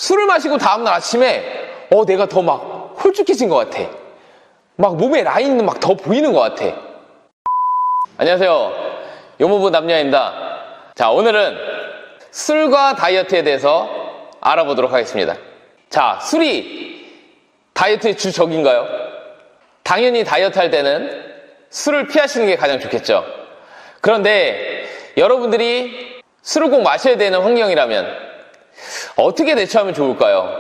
술을 마시고 다음날 아침에 내가 더 막 홀쭉해진 것 같아. 막 몸에 라인은 막 더 보이는 것 같아. 안녕하세요, 요모부 남녀입니다. 자, 오늘은 술과 다이어트에 대해서 알아보도록 하겠습니다. 자, 술이 다이어트의 주적인가요? 당연히 다이어트 할 때는 술을 피하시는 게 가장 좋겠죠. 그런데 여러분들이 술을 꼭 마셔야 되는 환경이라면 어떻게 대처하면 좋을까요?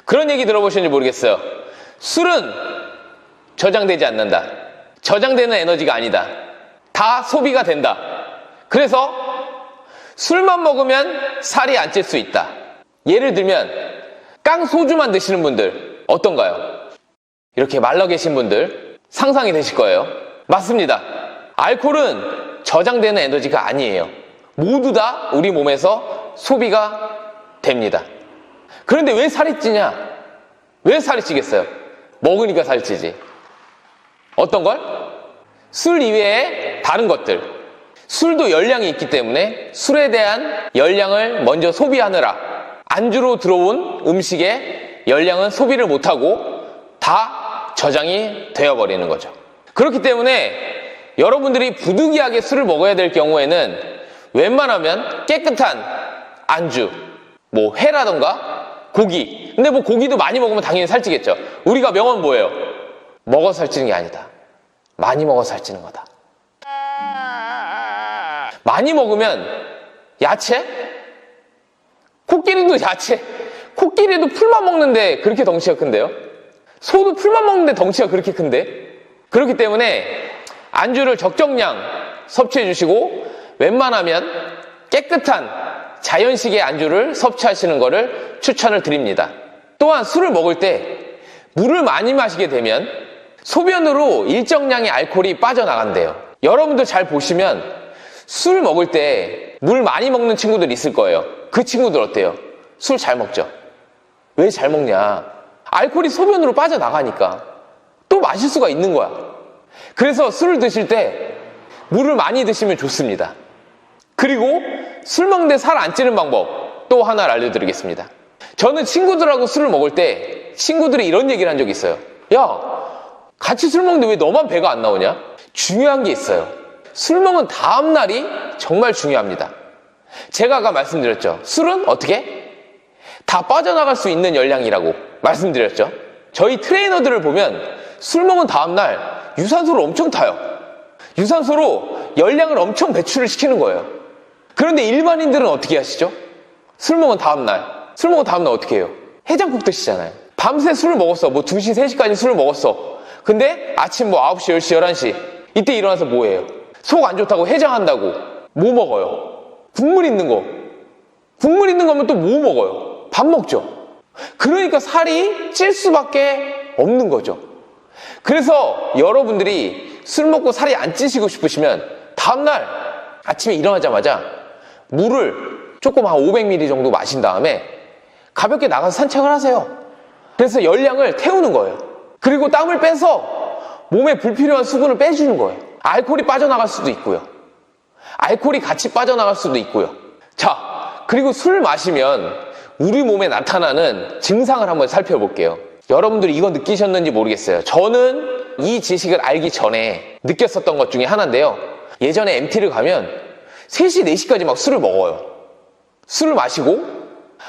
그런 얘기 들어보셨는지 모르겠어요. 술은 저장되지 않는다. 저장되는 에너지가 아니다. 다 소비가 된다. 그래서 술만 먹으면 살이 안 찔 수 있다. 예를 들면 깡소주만 드시는 분들 어떤가요? 이렇게 말라 계신 분들 상상이 되실 거예요. 맞습니다. 알코올은 저장되는 에너지가 아니에요. 모두 다 우리 몸에서 소비가 됩니다. 그런데 왜 살이 찌냐? 왜 살이 찌겠어요? 먹으니까 살이 찌지. 어떤 걸? 술 이외에 다른 것들. 술도 열량이 있기 때문에 술에 대한 열량을 먼저 소비하느라 안주로 들어온 음식에 열량은 소비를 못하고 다 저장이 되어버리는 거죠. 그렇기 때문에 여러분들이 부득이하게 술을 먹어야 될 경우에는 웬만하면 깨끗한 안주, 뭐 회라던가 고기. 근데 뭐 고기도 많이 먹으면 당연히 살찌겠죠. 우리가 명언 뭐예요? 먹어서 살찌는 게 아니다. 많이 먹어서 살찌는 거다. 많이 먹으면 야채? 코끼리도 야채. 코끼리도 풀만 먹는데 그렇게 덩치가 큰데요? 소도 풀만 먹는데 덩치가 그렇게 큰데? 그렇기 때문에 안주를 적정량 섭취해 주시고 웬만하면 깨끗한 자연식의 안주를 섭취하시는 것을 추천을 드립니다. 또한 술을 먹을 때 물을 많이 마시게 되면 소변으로 일정량의 알코올이 빠져나간대요. 여러분들 잘 보시면 술 먹을 때 물 많이 먹는 친구들 있을 거예요. 그 친구들 어때요? 술 잘 먹죠? 왜 잘 먹냐? 알코올이 소변으로 빠져나가니까 또 마실 수가 있는 거야. 그래서 술을 드실 때 물을 많이 드시면 좋습니다. 그리고 술 먹는데 살 안 찌는 방법 또 하나를 알려드리겠습니다. 저는 친구들하고 술을 먹을 때 친구들이 이런 얘기를 한 적이 있어요. 야, 같이 술 먹는데 왜 너만 배가 안 나오냐? 중요한 게 있어요. 술 먹은 다음 날이 정말 중요합니다. 제가 아까 말씀드렸죠. 술은 어떻게? 다 빠져나갈 수 있는 열량이라고 말씀드렸죠. 저희 트레이너들을 보면 술 먹은 다음 날 유산소를 엄청 타요. 유산소로 열량을 엄청 배출을 시키는 거예요. 그런데 일반인들은 어떻게 하시죠? 술 먹은 다음 날 어떻게 해요? 해장국 드시잖아요. 밤새 술을 먹었어. 뭐 2시, 3시까지 술을 먹었어. 근데 아침 뭐 9시, 10시, 11시 이때 일어나서 뭐 해요? 속 안 좋다고 해장한다고 뭐 먹어요? 국물 있는 거면 또 뭐 먹어요? 밥 먹죠. 그러니까 살이 찔 수밖에 없는 거죠. 그래서 여러분들이 술 먹고 살이 안 찌시고 싶으시면 다음날 아침에 일어나자마자 물을 조금 한 500ml 정도 마신 다음에 가볍게 나가서 산책을 하세요. 그래서 열량을 태우는 거예요. 그리고 땀을 빼서 몸에 불필요한 수분을 빼주는 거예요. 알코올이 빠져나갈 수도 있고요. 알코올이 같이 빠져나갈 수도 있고요. 자, 그리고 술 마시면 우리 몸에 나타나는 증상을 한번 살펴볼게요. 여러분들이 이거 느끼셨는지 모르겠어요. 저는 이 지식을 알기 전에 느꼈었던 것 중에 하나인데요. 예전에 MT를 가면 3시, 4시까지 막 술을 먹어요. 술을 마시고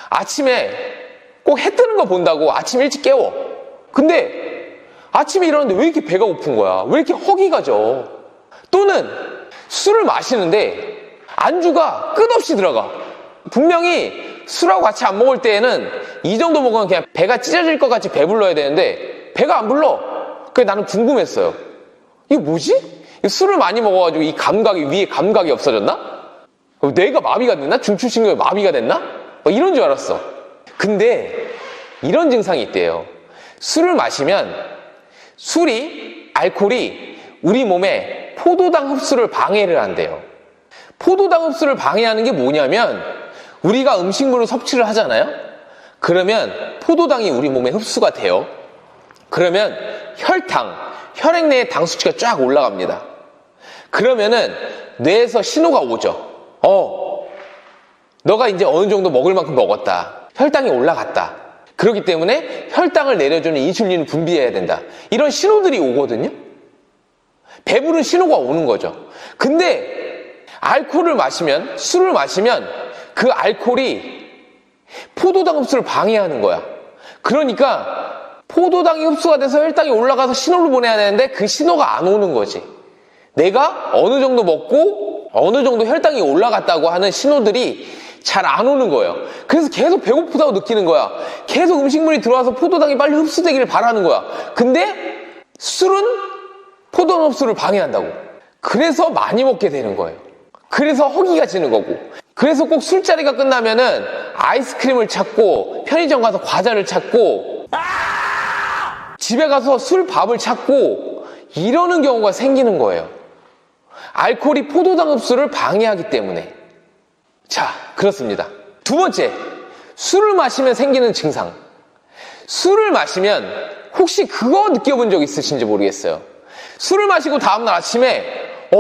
아침에 꼭 해 뜨는 거 본다고 아침 일찍 깨워. 근데 아침에 일어났는데 왜 이렇게 배가 고픈 거야? 왜 이렇게 허기가 져? 또는 술을 마시는데 안주가 끝없이 들어가. 분명히 술하고 같이 안 먹을 때에는 이 정도 먹으면 그냥 배가 찢어질 것 같이 배불러야 되는데 배가 안 불러. 그래서 나는 궁금했어요. 이게 뭐지? 술을 많이 먹어가지고 이 감각이, 위에 감각이 없어졌나? 뇌가 마비가 됐나? 중추신경이 마비가 됐나? 이런 줄 알았어. 근데 이런 증상이 있대요. 술을 마시면 알코올이 우리 몸에 포도당 흡수를 방해를 한대요. 포도당 흡수를 방해하는 게 뭐냐면 우리가 음식물을 섭취를 하잖아요. 그러면 포도당이 우리 몸에 흡수가 돼요. 그러면 혈액 내에 당 수치가 쫙 올라갑니다. 그러면은 뇌에서 신호가 오죠. 너가 이제 어느 정도 먹을 만큼 먹었다. 혈당이 올라갔다. 그렇기 때문에 혈당을 내려주는 인슐린을 분비해야 된다. 이런 신호들이 오거든요. 배부른 신호가 오는 거죠. 근데 알코올을 마시면, 술을 마시면 그 알코올이 포도당 흡수를 방해하는 거야. 그러니까 포도당이 흡수가 돼서 혈당이 올라가서 신호를 보내야 되는데 그 신호가 안 오는 거지. 내가 어느 정도 먹고 어느 정도 혈당이 올라갔다고 하는 신호들이 잘 안 오는 거예요. 그래서 계속 배고프다고 느끼는 거야. 계속 음식물이 들어와서 포도당이 빨리 흡수되기를 바라는 거야. 근데 술은 포도당 흡수를 방해한다고. 그래서 많이 먹게 되는 거예요. 그래서 허기가 지는 거고. 그래서 꼭 술자리가 끝나면은 아이스크림을 찾고 편의점 가서 과자를 찾고 집에 가서 술밥을 찾고 이러는 경우가 생기는 거예요. 알코올이 포도당 흡수를 방해하기 때문에. 자, 그렇습니다. 두 번째, 술을 마시면 생기는 증상. 술을 마시면 혹시 그거 느껴본 적 있으신지 모르겠어요. 술을 마시고 다음날 아침에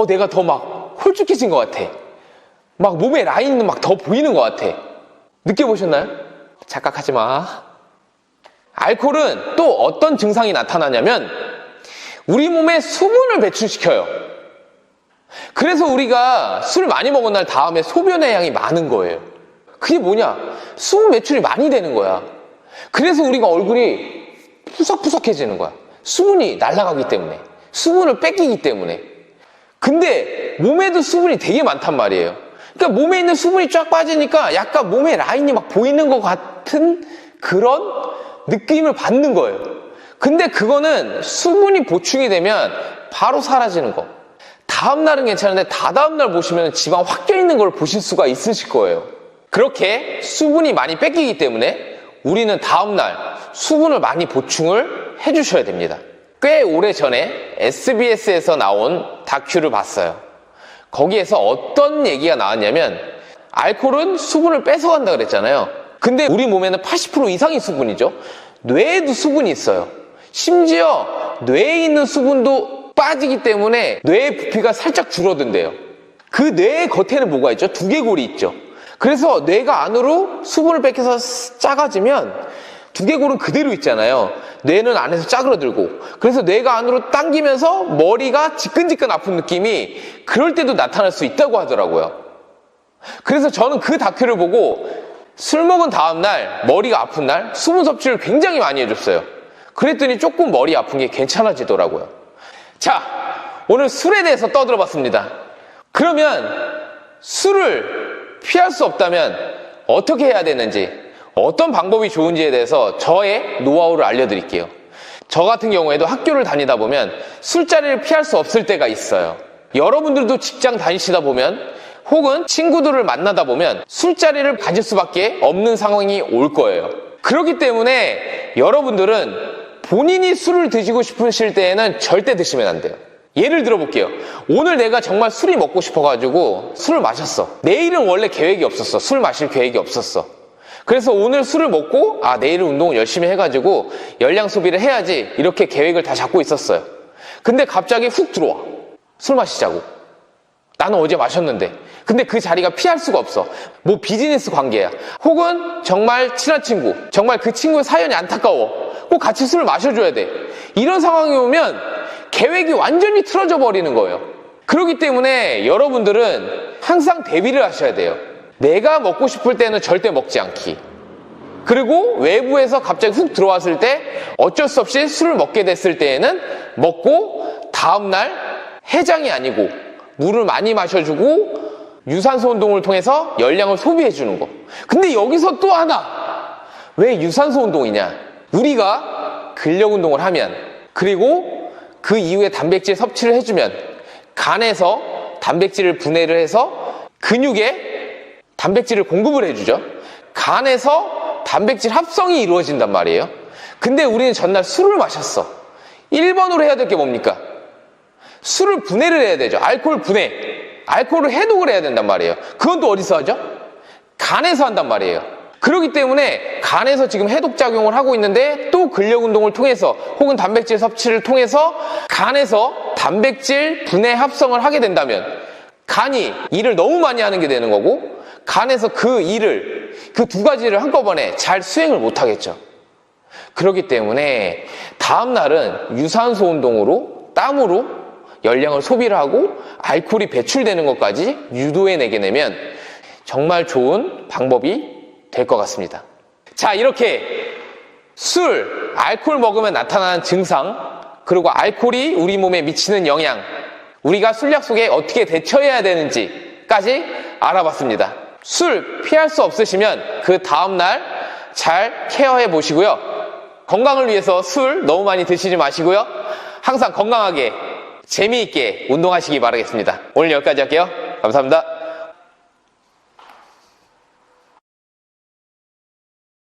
내가 더 막 홀쭉해진 것 같아. 막 몸에 라인은 막 더 보이는 것 같아. 느껴보셨나요? 착각하지 마. 알코올은 또 어떤 증상이 나타나냐면 우리 몸에 수분을 배출시켜요. 그래서 우리가 술 많이 먹은 날 다음에 소변의 양이 많은 거예요. 그게 뭐냐? 수분 배출이 많이 되는 거야. 그래서 우리가 얼굴이 푸석푸석해지는 거야. 수분이 날아가기 때문에. 수분을 뺏기기 때문에. 근데 몸에도 수분이 되게 많단 말이에요. 그러니까 몸에 있는 수분이 쫙 빠지니까 약간 몸에 라인이 막 보이는 것 같은 그런 느낌을 받는 거예요. 근데 그거는 수분이 보충이 되면 바로 사라지는 거. 다음날은 괜찮은데 다다음날 보시면 지방 확 껴있는 걸 보실 수가 있으실 거예요. 그렇게 수분이 많이 뺏기기 때문에 우리는 다음날 수분을 많이 보충을 해주셔야 됩니다. 꽤 오래전에 SBS에서 나온 다큐를 봤어요. 거기에서 어떤 얘기가 나왔냐면 알코올은 수분을 뺏어간다 그랬잖아요. 근데 우리 몸에는 80% 이상이 수분이죠. 뇌에도 수분이 있어요. 심지어 뇌에 있는 수분도 빠지기 때문에 뇌의 부피가 살짝 줄어든대요. 그 뇌의 겉에는 뭐가 있죠? 두개골이 있죠. 그래서 뇌가 안으로 수분을 뺏겨서 작아지면 두개골은 그대로 있잖아요. 뇌는 안에서 짜그러들고. 그래서 뇌가 안으로 당기면서 머리가 지끈지끈 아픈 느낌이 그럴 때도 나타날 수 있다고 하더라고요. 그래서 저는 그 다큐를 보고 술 먹은 다음날 머리가 아픈 날 수분 섭취를 굉장히 많이 해줬어요. 그랬더니 조금 머리 아픈 게 괜찮아지더라고요. 자, 오늘 술에 대해서 떠들어봤습니다. 그러면 술을 피할 수 없다면 어떻게 해야 되는지, 어떤 방법이 좋은지에 대해서 저의 노하우를 알려드릴게요. 저 같은 경우에도 학교를 다니다 보면 술자리를 피할 수 없을 때가 있어요. 여러분들도 직장 다니시다 보면 혹은 친구들을 만나다 보면 술자리를 가질 수밖에 없는 상황이 올 거예요. 그렇기 때문에 여러분들은 본인이 술을 드시고 싶으실 때에는 절대 드시면 안 돼요. 예를 들어 볼게요. 오늘 내가 정말 술이 먹고 싶어가지고 술을 마셨어. 내일은 원래 계획이 없었어. 술 마실 계획이 없었어. 그래서 오늘 술을 먹고 내일은 운동을 열심히 해가지고 열량 소비를 해야지 이렇게 계획을 다 잡고 있었어요. 근데 갑자기 훅 들어와. 술 마시자고. 나는 어제 마셨는데. 근데 그 자리가 피할 수가 없어. 뭐 비즈니스 관계야. 혹은 정말 친한 친구. 정말 그 친구의 사연이 안타까워. 꼭 같이 술을 마셔줘야 돼. 이런 상황이 오면 계획이 완전히 틀어져 버리는 거예요. 그렇기 때문에 여러분들은 항상 대비를 하셔야 돼요. 내가 먹고 싶을 때는 절대 먹지 않기. 그리고 외부에서 갑자기 훅 들어왔을 때 어쩔 수 없이 술을 먹게 됐을 때에는 먹고 다음날 해장이 아니고 물을 많이 마셔주고 유산소 운동을 통해서 열량을 소비해주는 거. 근데 여기서 또 하나. 왜 유산소 운동이냐? 우리가 근력 운동을 하면 그리고 그 이후에 단백질 섭취를 해주면 간에서 단백질을 분해를 해서 근육에 단백질을 공급을 해주죠. 간에서 단백질 합성이 이루어진단 말이에요. 근데 우리는 전날 술을 마셨어. 1번으로 해야 될 게 뭡니까? 술을 분해를 해야 되죠. 알코올 분해. 알코올을 해독을 해야 된단 말이에요. 그건 또 어디서 하죠? 간에서 한단 말이에요. 그렇기 때문에 간에서 지금 해독작용을 하고 있는데 또 근력 운동을 통해서 혹은 단백질 섭취를 통해서 간에서 단백질 분해 합성을 하게 된다면 간이 일을 너무 많이 하는 게 되는 거고 간에서 그 일을 그 두 가지를 한꺼번에 잘 수행을 못 하겠죠. 그렇기 때문에 다음날은 유산소 운동으로 땀으로 열량을 소비를 하고 알코올이 배출되는 것까지 유도해내게 되면 정말 좋은 방법이 될 것 같습니다. 자, 이렇게 술, 알코올 먹으면 나타나는 증상, 그리고 알코올이 우리 몸에 미치는 영향, 우리가 술약 속에 어떻게 대처해야 되는지까지 알아봤습니다. 술 피할 수 없으시면 그 다음날 잘 케어해 보시고요. 건강을 위해서 술 너무 많이 드시지 마시고요. 항상 건강하게 재미있게 운동하시기 바라겠습니다. 오늘 여기까지 할게요. 감사합니다.